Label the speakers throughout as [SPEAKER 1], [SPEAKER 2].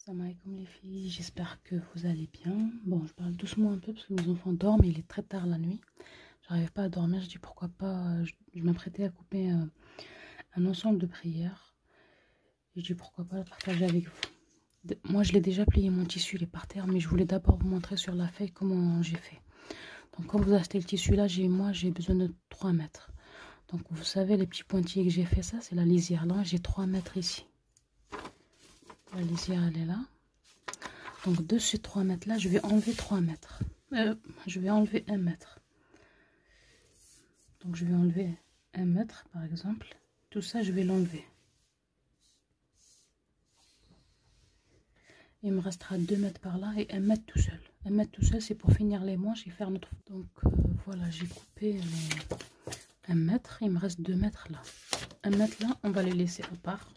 [SPEAKER 1] Salam alaikum les filles, j'espère que vous allez bien. Bon, je parle doucement un peu parce que mes enfants dorment et il est très tard la nuit. J'arrive pas à dormir, je dis pourquoi pas, je m'apprêtais à couper un ensemble de prières. Et je dis pourquoi pas le partager avec vous. Moi je l'ai déjà plié, mon tissu il est par terre, mais je voulais d'abord vous montrer sur la feuille comment j'ai fait. Donc quand vous achetez le tissu là, j'ai besoin de 3 mètres. Donc vous savez les petits pointillés que j'ai fait ça, c'est la lisière. Là j'ai 3 mètres ici. La lisière elle est là. Donc de ces 3 mètres là, je vais enlever 3 mètres. Je vais enlever 1 mètre. Donc je vais enlever 1 mètre par exemple. Tout ça je vais l'enlever. Il me restera 2 mètres par là et 1 mètre tout seul. 1 mètre tout seul c'est pour finir les manches et faire notre... Donc voilà, j'ai coupé les 1 mètre. Il me reste 2 mètres là. 1 mètre là, on va les laisser à part.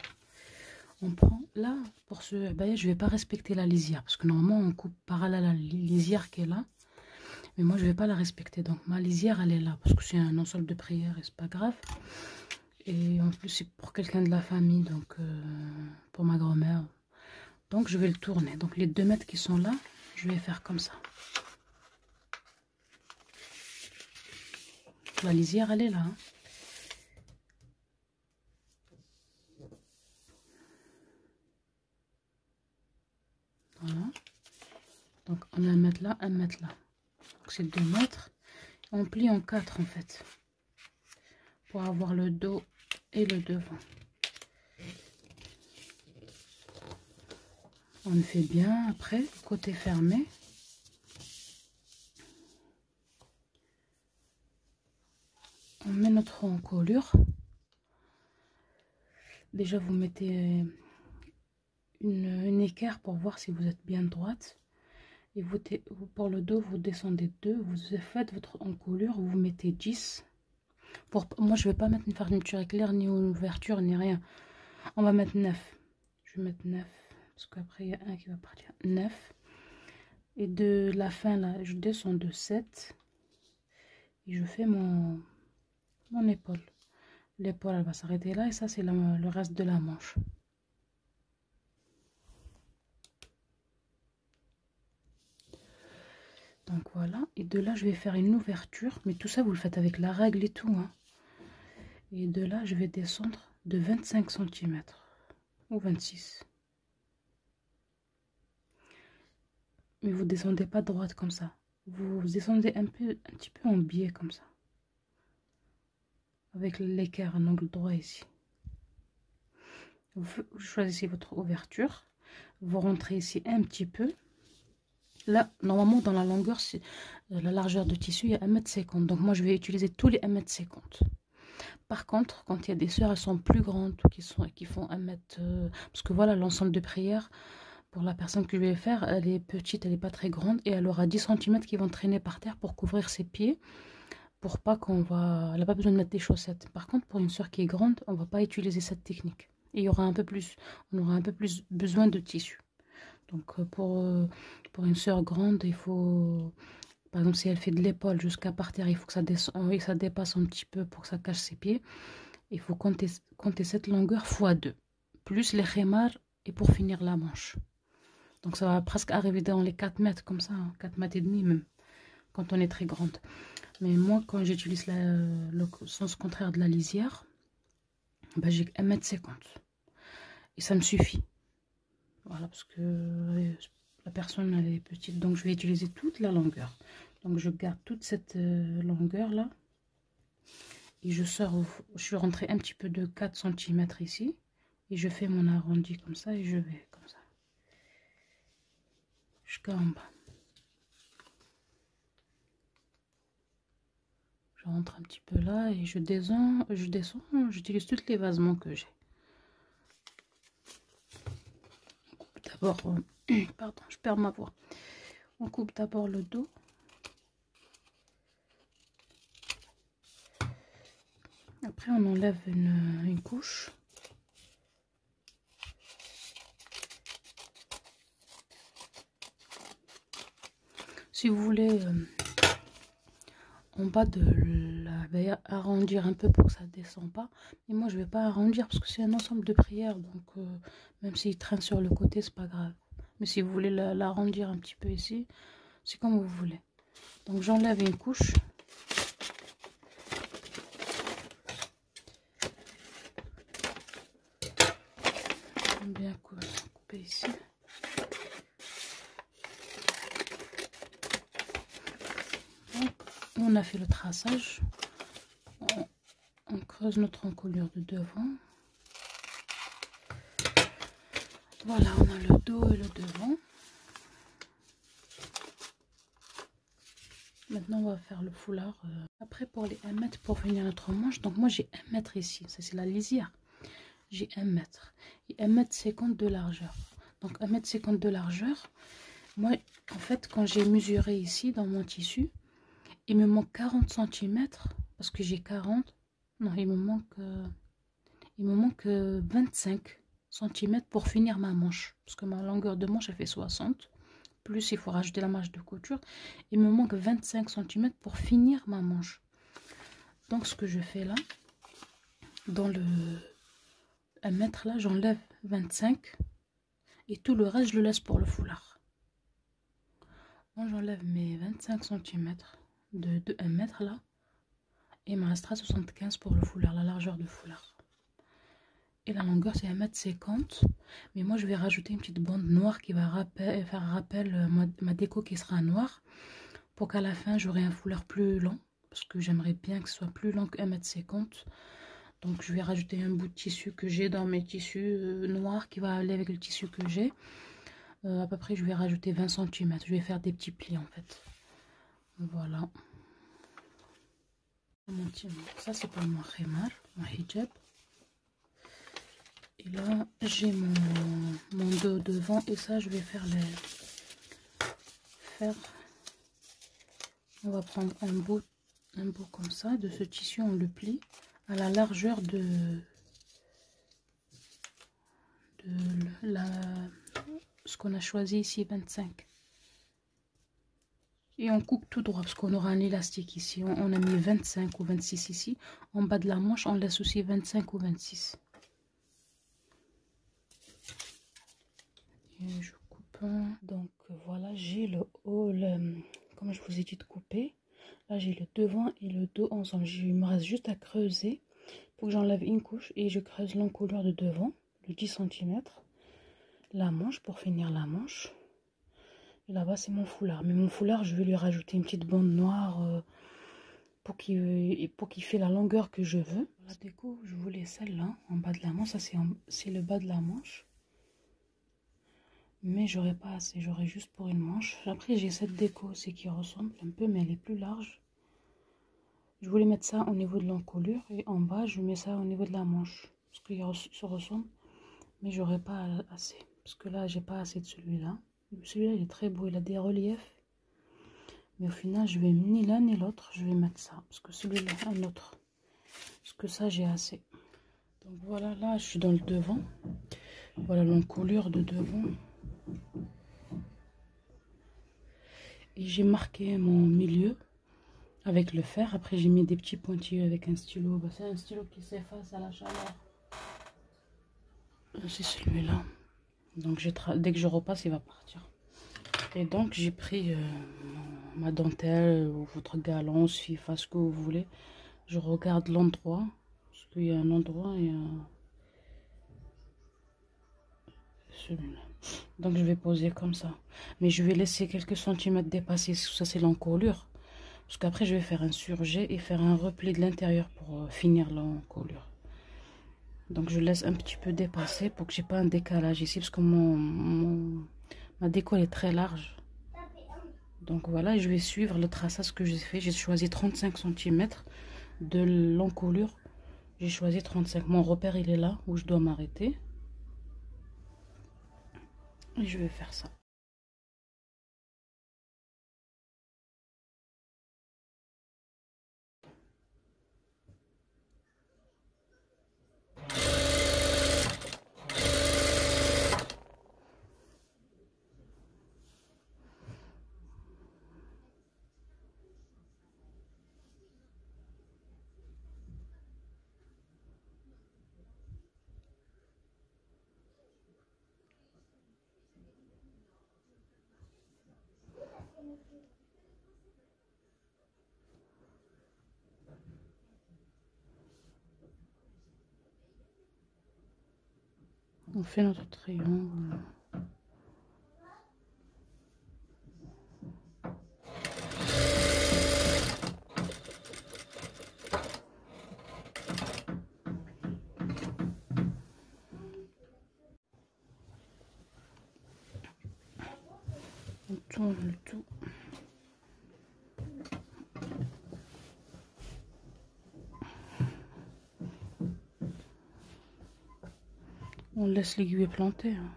[SPEAKER 1] On prend là, pour ce baillet, je vais pas respecter la lisière. Parce que normalement on coupe parallèle à la lisière qui est là. Mais moi je vais pas la respecter. Donc ma lisière elle est là. Parce que c'est un ensemble de prières et c'est pas grave. Et en plus c'est pour quelqu'un de la famille. Donc pour ma grand-mère. Donc je vais le tourner. Donc les 2 mètres qui sont là, je vais faire comme ça. La lisière elle est là. Hein. Voilà. Donc on a 1 mètre là, 1 mètre là. Donc c'est 2 mètres. On plie en 4 en fait. Pour avoir le dos et le devant. On fait bien après, côté fermé. On met notre encolure. Déjà vous mettez une équerre pour voir si vous êtes bien droite. Et vous, pour le dos, vous descendez 2. Vous faites votre encolure, vous mettez 10. Moi je vais pas mettre une fermeture éclair, ni une ouverture, ni rien. On va mettre 9. Je vais mettre 9. Parce qu'après il y a un qui va partir. 9. Et de la fin là, je descends de 7. Et je fais mon épaule. L'épaule elle va s'arrêter là et ça c'est le reste de la manche. Donc voilà, et de là je vais faire une ouverture, mais tout ça vous le faites avec la règle et tout. Hein. Et de là je vais descendre de 25 cm ou 26. Mais vous descendez pas droite comme ça. Vous descendez un petit peu en biais comme ça. Avec l'équerre, un angle droit ici. Vous choisissez votre ouverture. Vous rentrez ici un petit peu. Là, normalement, dans la longueur, la largeur de tissu, il y a 1,50 m. Donc, moi, je vais utiliser tous les 1,50 m. Par contre, quand il y a des sœurs, elles sont plus grandes, qui font 1 mètre... parce que voilà, l'ensemble de prière, pour la personne que je vais faire, elle est petite, elle n'est pas très grande. Et elle aura 10 cm qui vont traîner par terre pour couvrir ses pieds. Pour pas qu'on va... Elle n'a pas besoin de mettre des chaussettes. Par contre, pour une sœur qui est grande, on ne va pas utiliser cette technique. Et il y aura un peu plus... On aura un peu plus besoin de tissu. Donc pour une sœur grande, il faut, par exemple si elle fait de l'épaule jusqu'à par terre, il faut que ça descende et ça dépasse un petit peu pour que ça cache ses pieds. Il faut compter cette longueur fois 2, plus les khemars et pour finir la manche. Donc ça va presque arriver dans les 4 mètres comme ça, hein, 4 mètres et demi même, quand on est très grande. Mais moi quand j'utilise le sens contraire de la lisière, ben, j'ai 1,50 m. Et ça me suffit. Voilà, parce que la personne elle est petite, donc je vais utiliser toute la longueur. Donc je garde toute cette longueur là. Et je sors, je suis rentrée un petit peu de 4 cm ici. Et je fais mon arrondi comme ça et je vais comme ça. Jusqu'en bas. Je rentre un petit peu là et je descends, j'utilise tous les vasements que j'ai. D'abord, pardon, je perds ma voix. On coupe d'abord le dos. Après, on enlève une couche. Si vous voulez, en bas de la arrondir un peu pour que ça ne descend pas. Mais moi, je ne vais pas arrondir parce que c'est un ensemble de prières. Donc, même s'il traîne sur le côté, c'est pas grave. Mais si vous voulez l'arrondir un petit peu ici, c'est comme vous voulez. Donc j'enlève une couche. Bien couper ici. Donc, on a fait le traçage. On creuse notre encolure de devant. Voilà, on a le dos et le devant. Maintenant, on va faire le foulard. Après, pour les 1 mètre pour finir notre manche, donc moi j'ai 1 mètre ici. Ça, c'est la lisière. J'ai 1 mètre. Et 1 mètre 50 de largeur. Donc 1 mètre 50 de largeur. Moi, en fait, quand j'ai mesuré ici dans mon tissu, il me manque 40 cm. Parce que j'ai 40. Non, il me manque 25 cm pour finir ma manche. Parce que ma longueur de manche, elle fait 60. Plus, il faut rajouter la marge de couture. Il me manque 25 cm pour finir ma manche. Donc, ce que je fais là, dans le 1 mètre là, j'enlève 25. Et tout le reste, je le laisse pour le foulard. Moi, j'enlève mes 25 cm de 1 mètre là. Et il me restera 75 pour le foulard, la largeur du foulard. Et la longueur, c'est 1,50 m. Mais moi, je vais rajouter une petite bande noire qui va faire rappel ma déco qui sera noire. Pour qu'à la fin, j'aurai un foulard plus long. Parce que j'aimerais bien que ce soit plus long que 1,50 m. Donc, je vais rajouter un bout de tissu que j'ai dans mes tissus noirs qui va aller avec le tissu que j'ai. À peu près, je vais rajouter 20 cm. Je vais faire des petits plis, en fait. Voilà. Ça, c'est pour mon khimar, mon hijab. Et là, j'ai mon dos devant. Et ça, je vais faire on va prendre un bout comme ça. De ce tissu, on le plie à la largeur de ce qu'on a choisi ici, 25. Et on coupe tout droit parce qu'on aura un élastique ici. On a mis 25 ou 26 ici. En bas de la manche, on laisse aussi 25 ou 26. Et je coupe. Donc voilà, j'ai le haut, comme je vous ai dit de couper. Là, j'ai le devant et le dos ensemble. Il me reste juste à creuser pour que j'enlève une couche. Et je creuse l'encolure de devant, de 10 cm. La manche pour finir la manche. Et là-bas, c'est mon foulard. Mais mon foulard, je vais lui rajouter une petite bande noire pour qu'il fait la longueur que je veux. La déco, je voulais celle-là, en bas de la manche. Ça, c'est le bas de la manche. Mais j'aurais pas assez. J'aurais juste pour une manche. Après, j'ai cette déco aussi qui ressemble un peu, mais elle est plus large. Je voulais mettre ça au niveau de l'encolure. Et en bas, je mets ça au niveau de la manche. Parce qu'il se ressemble. Mais j'aurais pas assez. Parce que là, j'ai pas assez de celui-là. Celui-là, il est très beau, il a des reliefs. Mais au final, je vais ni l'un ni l'autre. Je vais mettre ça. Parce que celui-là, un autre. Parce que ça, j'ai assez. Donc voilà, là, je suis dans le devant. Voilà l'encolure de devant. Et j'ai marqué mon milieu avec le fer. Après, j'ai mis des petits pointillés avec un stylo. Bah, c'est un stylo qui s'efface à la chaleur. C'est celui-là. Donc, dès que je repasse, il va partir. Et donc j'ai pris ma dentelle ou votre galon, FIFA, ce que vous voulez. Je regarde l'endroit, parce qu'il y a un endroit et celui-là. Donc je vais poser comme ça. Mais je vais laisser quelques centimètres dépasser, ça c'est l'encolure. Parce qu'après je vais faire un surjet et faire un repli de l'intérieur pour finir l'encolure. Donc je laisse un petit peu dépasser pour que j'ai pas un décalage ici, parce que ma déco est très large. Donc voilà, je vais suivre le traçage que j'ai fait. J'ai choisi 35 cm de l'encolure. J'ai choisi 35. Mon repère, il est là où je dois m'arrêter. Et je vais faire ça. On fait notre triangle. On tourne le tout. On laisse l'aiguille planter. Hein.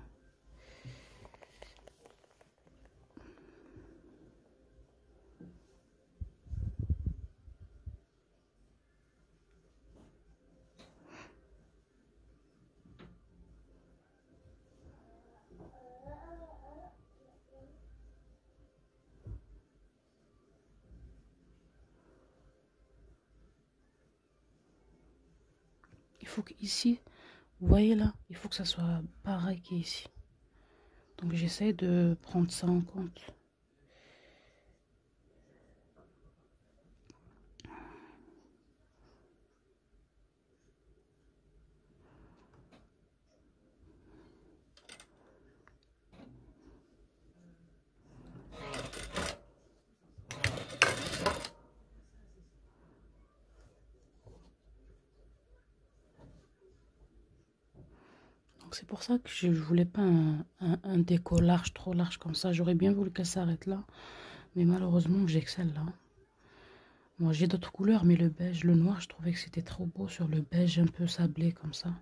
[SPEAKER 1] Il faut qu'ici, vous voyez là, il faut que ça soit pareil qu'ici. Donc j'essaie de prendre ça en compte. C'est pour ça que je voulais pas un déco large, trop large comme ça. J'aurais bien voulu qu'elle s'arrête là. Mais malheureusement, j'ai que celle-là. Moi, j'ai d'autres couleurs, mais le beige, le noir, je trouvais que c'était trop beau sur le beige un peu sablé comme ça.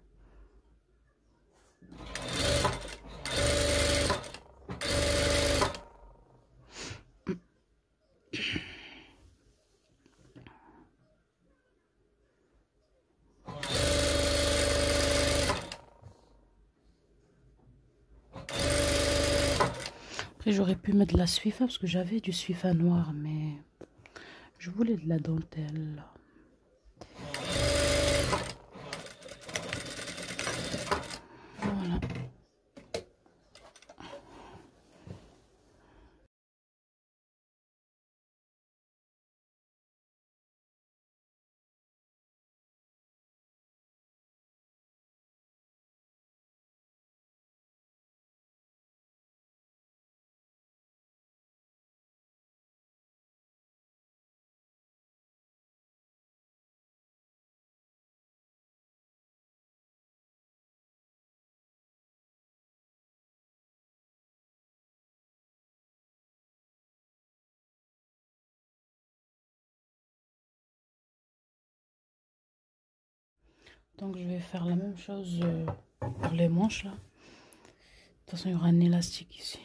[SPEAKER 1] Après, j'aurais pu mettre de la suifa parce que j'avais du suifa noir, mais je voulais de la dentelle. Voilà. Donc je vais faire la même chose pour les manches là. De toute façon, il y aura un élastique ici.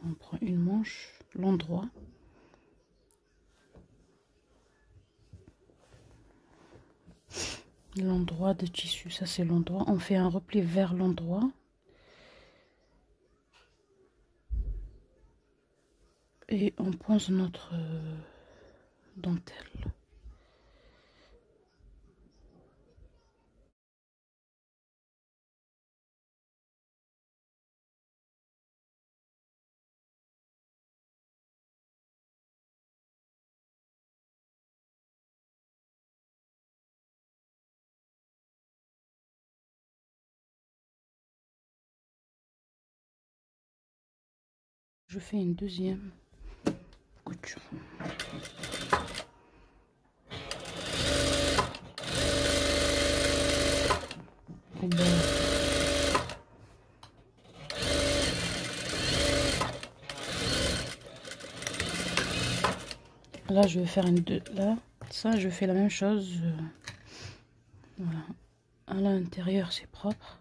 [SPEAKER 1] On prend une manche, l'endroit. L'endroit de tissu, ça c'est l'endroit. On fait un repli vers l'endroit. Et on pose notre dentelle. Je fais une deuxième couture. Au bord. Là, je vais faire une deux. Là, ça, je fais la même chose. Voilà. À l'intérieur, c'est propre.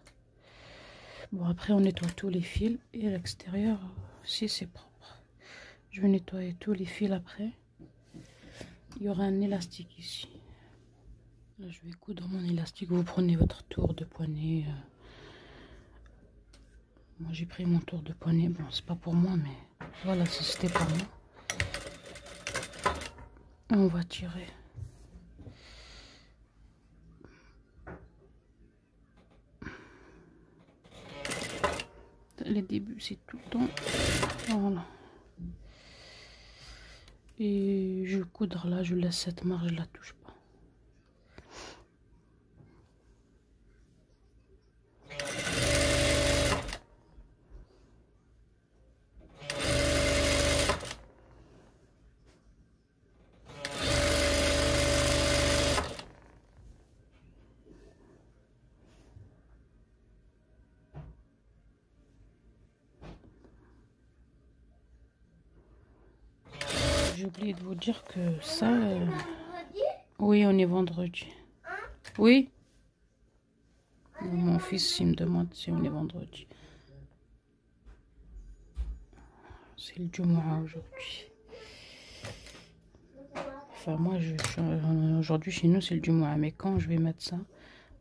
[SPEAKER 1] Bon, après, on nettoie tous les fils. Et à l'extérieur, si c'est propre. Je vais nettoyer tous les fils après. Il y aura un élastique ici. Là, je vais coudre mon élastique. Vous prenez votre tour de poignet. Moi, j'ai pris mon tour de poignet. Bon, c'est pas pour moi, mais voilà, si c'était pour moi. On va tirer. Les débuts, c'est tout le temps. Voilà. Et je coudre là, je laisse cette marge, je la touche pas. J'ai oublié de vous dire que ça... Oui, on est vendredi. Oui. Mon fils, il me demande si on est vendredi. C'est le Jumu'ah aujourd'hui. Enfin, moi, aujourd'hui, chez nous, c'est le Jumu'ah. Mais quand je vais mettre ça,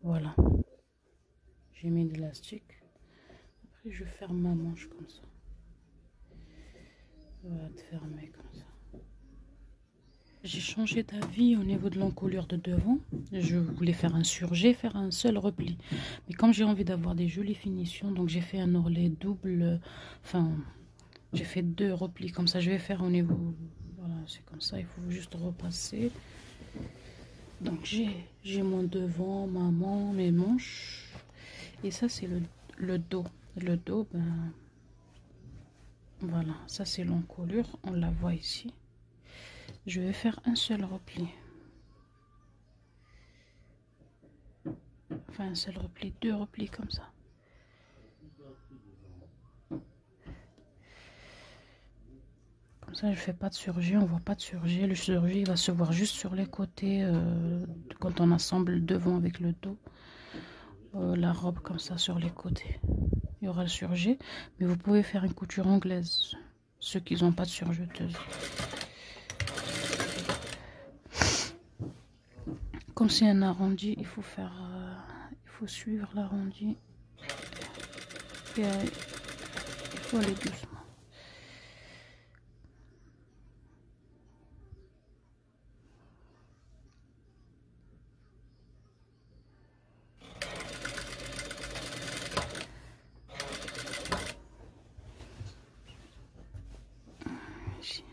[SPEAKER 1] voilà. J'ai mis de l'élastique. Après, je ferme ma manche comme ça. On va te fermer comme ça. J'ai changé d'avis au niveau de l'encolure de devant. Je voulais faire un surjet, faire un seul repli. Mais comme j'ai envie d'avoir des jolies finitions, donc j'ai fait un ourlet double. Enfin, j'ai fait 2 replis comme ça. Je vais faire au niveau... Voilà, c'est comme ça. Il faut juste repasser. Donc j'ai mon devant, maman, mes manches. Et ça, c'est le dos. Le dos, ben... Voilà, ça c'est l'encolure. On la voit ici. Je vais faire un seul repli. Enfin, un seul repli, 2 replis comme ça. Comme ça, je fais pas de surjet, on voit pas de surjet. Le surjet, il va se voir juste sur les côtés quand on assemble le devant avec le dos. La robe comme ça sur les côtés. Il y aura le surjet, mais vous pouvez faire une couture anglaise. Ceux qui n'ont pas de surjeteuse. Comme c'est un arrondi, il faut faire, il faut suivre l'arrondi. Et il faut aller doucement. Ici.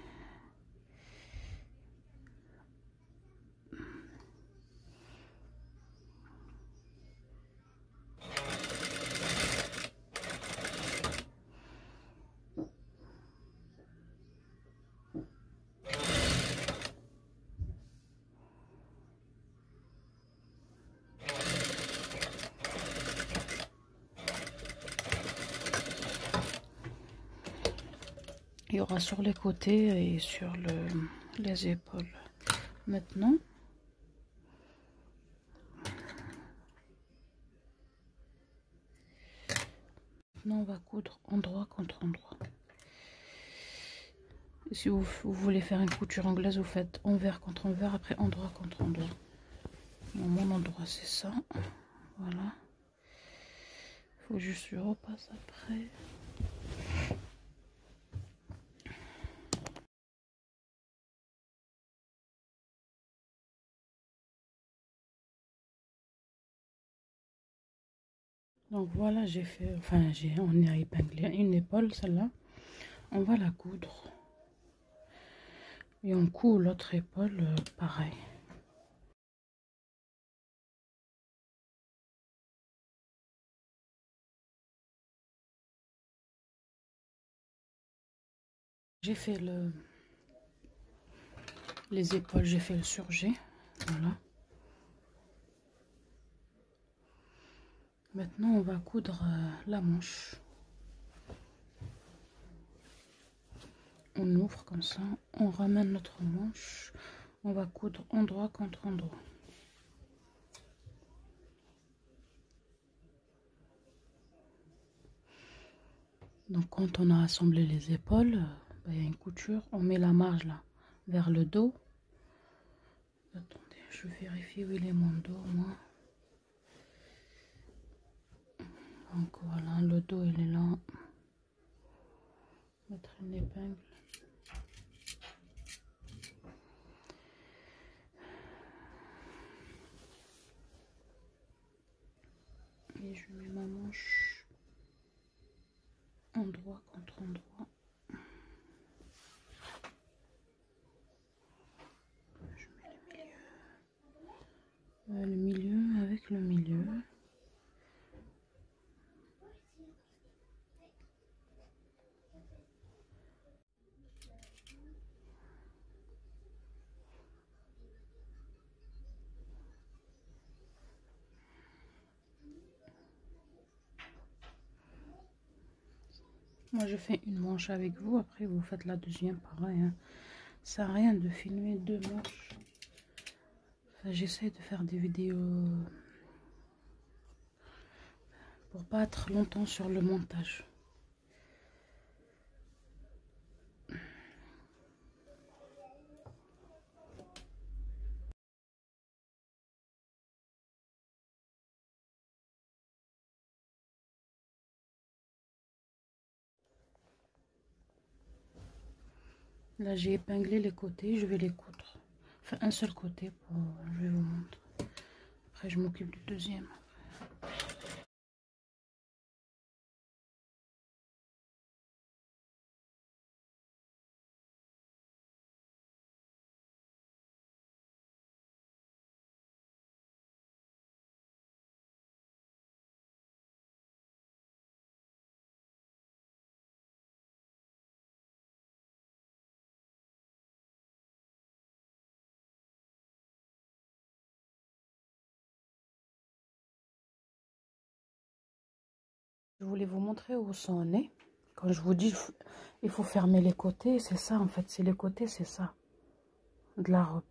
[SPEAKER 1] Il y aura sur les côtés et sur les épaules. Maintenant, on va coudre endroit contre endroit. Et si vous voulez faire une couture anglaise, vous faites envers contre envers, après endroit contre endroit. Mon endroit, c'est ça. Voilà. Il faut juste que je repasse après. Donc voilà, j'ai fait, enfin on a épinglé une épaule, celle-là. On va la coudre. Et on coud l'autre épaule, pareil. J'ai fait les épaules, j'ai fait le surjet. Voilà. Maintenant, on va coudre la manche. On ouvre comme ça, on ramène notre manche. On va coudre endroit contre endroit. Donc, quand on a assemblé les épaules, il y a une couture. On met la marge là, vers le dos. Attendez, je vérifie où il est mon dos, moi. Donc voilà, le dos il est là. Mettre une épingle. Et je mets ma manche endroit contre endroit. Moi, je fais une manche avec vous. Après, vous faites la deuxième, pareil. Hein. Ça sert à rien de filmer deux manches. Enfin, j'essaie de faire des vidéos pour pas être longtemps sur le montage. Là, j'ai épinglé les côtés, je vais les coudre. Enfin, un seul côté, je vais vous montrer. Après, je m'occupe du deuxième. Je voulais vous montrer où ça en est. Quand je vous dis il faut fermer les côtés, c'est ça en fait. C'est les côtés, c'est ça. De la robe.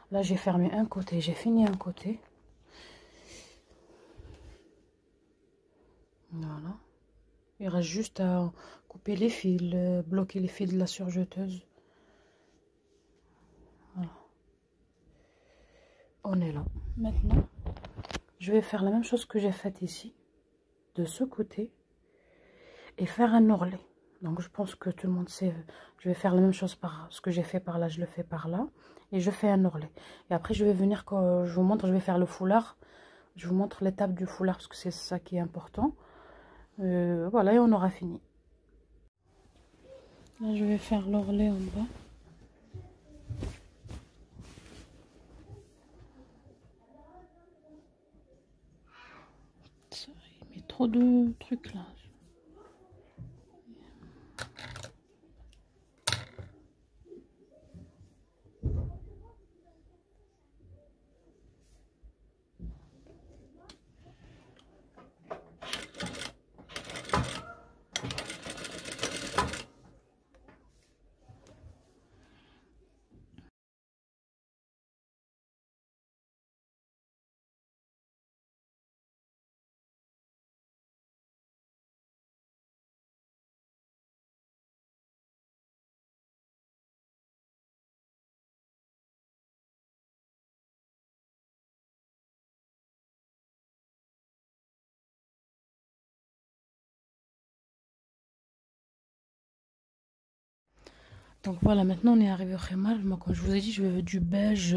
[SPEAKER 1] Là, j'ai fermé un côté, j'ai fini un côté. Voilà. Il reste juste à couper les fils, bloquer les fils de la surjeteuse. Voilà. On est là. Maintenant, je vais faire la même chose que j'ai faite ici. De ce côté. Et faire un ourlet. Donc je pense que tout le monde sait, je vais faire la même chose par ce que j'ai fait par là, je le fais par là. Et je fais un ourlet. Et après je vais venir, quand je vous montre, je vais faire le foulard. Je vous montre l'étape du foulard parce que c'est ça qui est important. Voilà, et on aura fini. Là je vais faire l'ourlet en bas. Ça, il met trop de trucs là. Donc voilà, maintenant on est arrivé au khemar. Moi, comme je vous ai dit, je veux du beige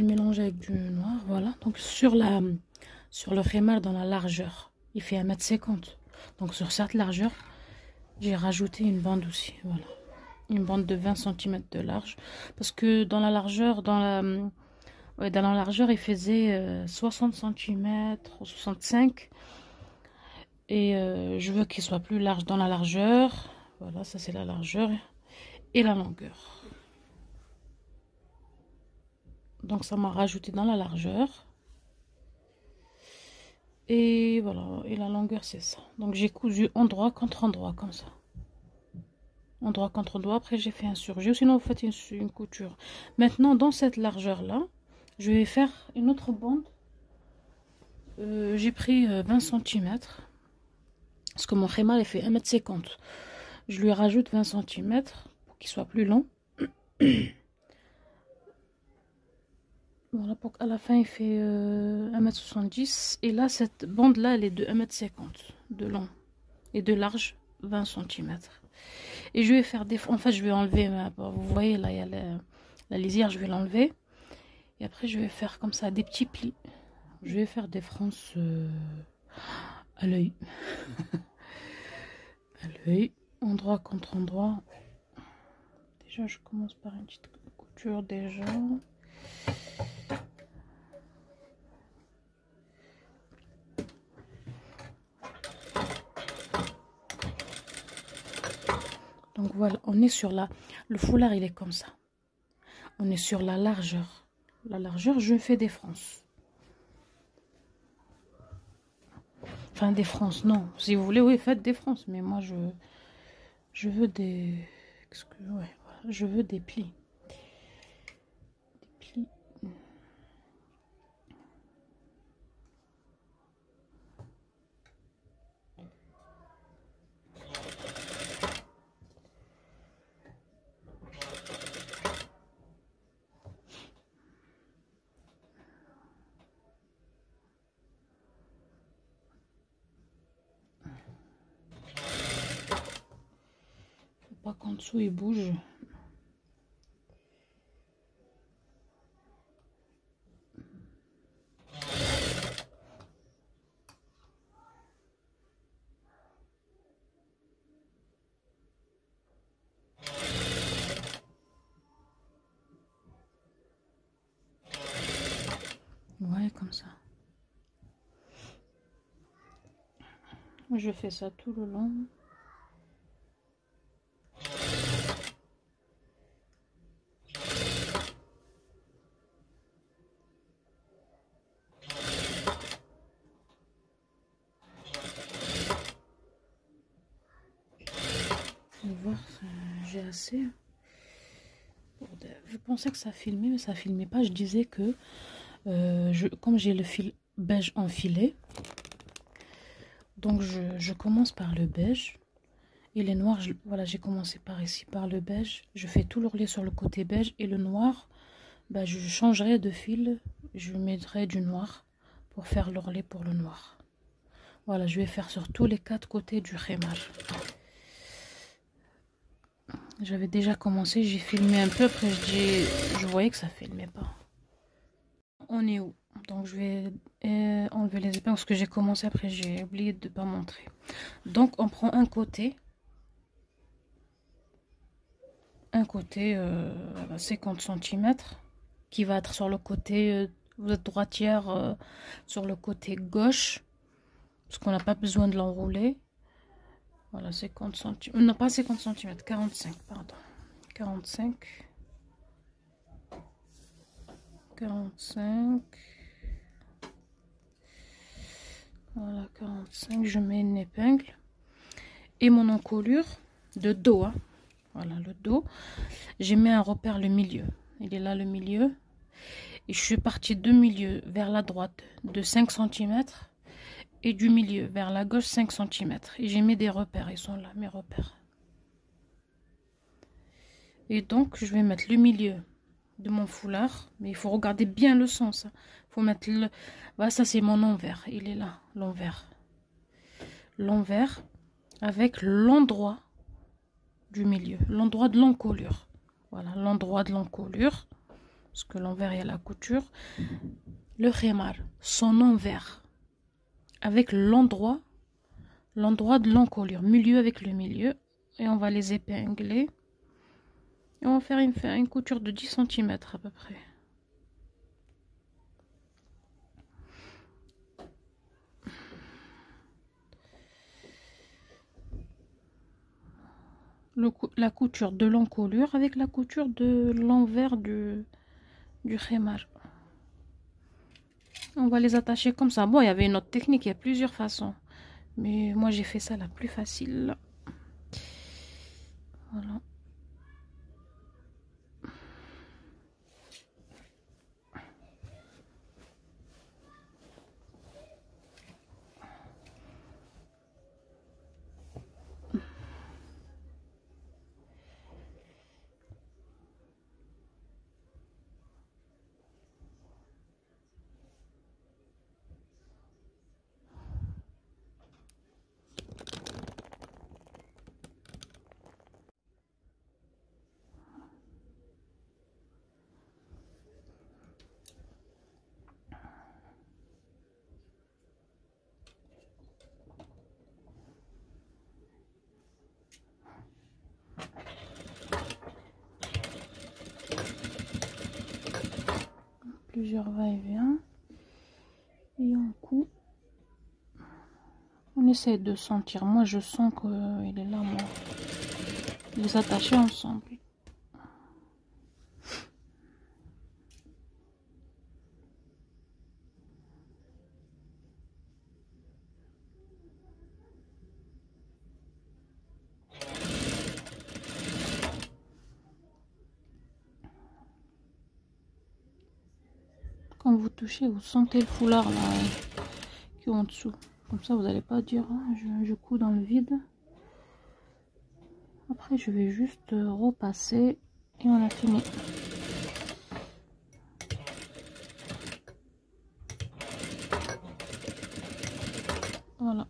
[SPEAKER 1] mélangé avec du noir. Voilà. Donc sur le khemar dans la largeur, il fait 1,50 m. Donc sur cette largeur, j'ai rajouté une bande aussi. Voilà. Une bande de 20 cm de large. Parce que dans la largeur, dans la largeur, il faisait 60 cm ou 65. Et je veux qu'il soit plus large dans la largeur. Voilà, ça c'est la largeur et la longueur. Donc ça m'a rajouté dans la largeur. Et voilà, et la longueur c'est ça. Donc j'ai cousu endroit contre endroit comme ça. Endroit contre endroit, après j'ai fait un surjet. Sinon vous faites une couture. Maintenant dans cette largeur là, je vais faire une autre bande. J'ai pris 20 cm. Parce que mon khemar il fait 1,50 m. Je lui rajoute 20 cm pour qu'il soit plus long. Voilà, pour qu'à la fin il fait 1,70 m. Et là, cette bande-là, elle est de 1,50 m de long et de large 20 cm. Et je vais faire des... En fait, je vais enlever... Vous voyez, là, il y a la lisière, je vais l'enlever. Et après, je vais faire comme ça des petits plis. Je vais faire des frances à l'œil. À l'œil, endroit contre endroit. Déjà, je commence par une petite couture déjà. Donc voilà, on est sur le foulard, il est comme ça. On est sur la largeur. La largeur, je fais des frances. Enfin, des frances, non. Si vous voulez, oui, faites des frances. Mais moi, je veux des... Qu'est-ce que... Ouais, voilà. Je veux des plis. Des plis. Faut pas qu'en dessous, il bouge. Ouais, comme ça. Je fais ça tout le long. Je vais voir, j'ai assez. Je pensais que ça filmait, mais ça filmait pas. Je disais que comme j'ai le fil beige enfilé, donc je commence par le beige. Et les noirs, voilà, j'ai commencé par ici, par le beige. Je fais tout l'ourlet sur le côté beige. Et le noir, bah, je changerai de fil. Je mettrai du noir pour faire l'ourlet pour le noir. Voilà, je vais faire sur tous les 4 côtés du khemar. J'avais déjà commencé, j'ai filmé un peu. Après, je voyais que ça filmait pas. On est où? Donc, je vais enlever les épingles parce que j'ai commencé. Après, j'ai oublié de ne pas montrer. Donc, on prend un côté. 50 cm qui va être sur le côté, vous êtes droitière, sur le côté gauche parce qu'on n'a pas besoin de l'enrouler. Voilà, 50 cm, non pas 50 cm, 45, pardon, 45, voilà, 45. Je mets une épingle et mon encolure de dos, hein. Voilà le dos. J'ai mis un repère le milieu, il est là le milieu. Et je suis partie du milieu vers la droite de 5 cm et du milieu vers la gauche 5 cm. Et j'ai mis des repères, ils sont là mes repères. Et donc je vais mettre le milieu de mon foulard, mais il faut regarder bien le sens. Il faut mettre le... Voilà, ça c'est mon envers, il est là, l'envers. L'envers avec l'endroit du milieu, l'endroit de l'encolure. Voilà, l'endroit de l'encolure. Parce que l'envers il y a la couture. Le khemar, son envers avec l'endroit de l'encolure, milieu avec le milieu, et on va les épingler et on va faire une couture de 10 cm à peu près. La couture de l'encolure avec la couture de l'envers du khemar. On va les attacher comme ça. Bon, il y avait une autre technique, il y a plusieurs façons. Mais moi, j'ai fait ça la plus facile. Voilà. Plusieurs va-et-vient et on coud. On essaie de sentir. Moi, je sens qu'il est là, moi. Les attacher ensemble. Quand vous touchez, vous sentez le foulard là qui est en dessous. Comme ça, vous n'allez pas dire ah, je couds dans le vide. Après, je vais juste repasser et on a fini. Voilà.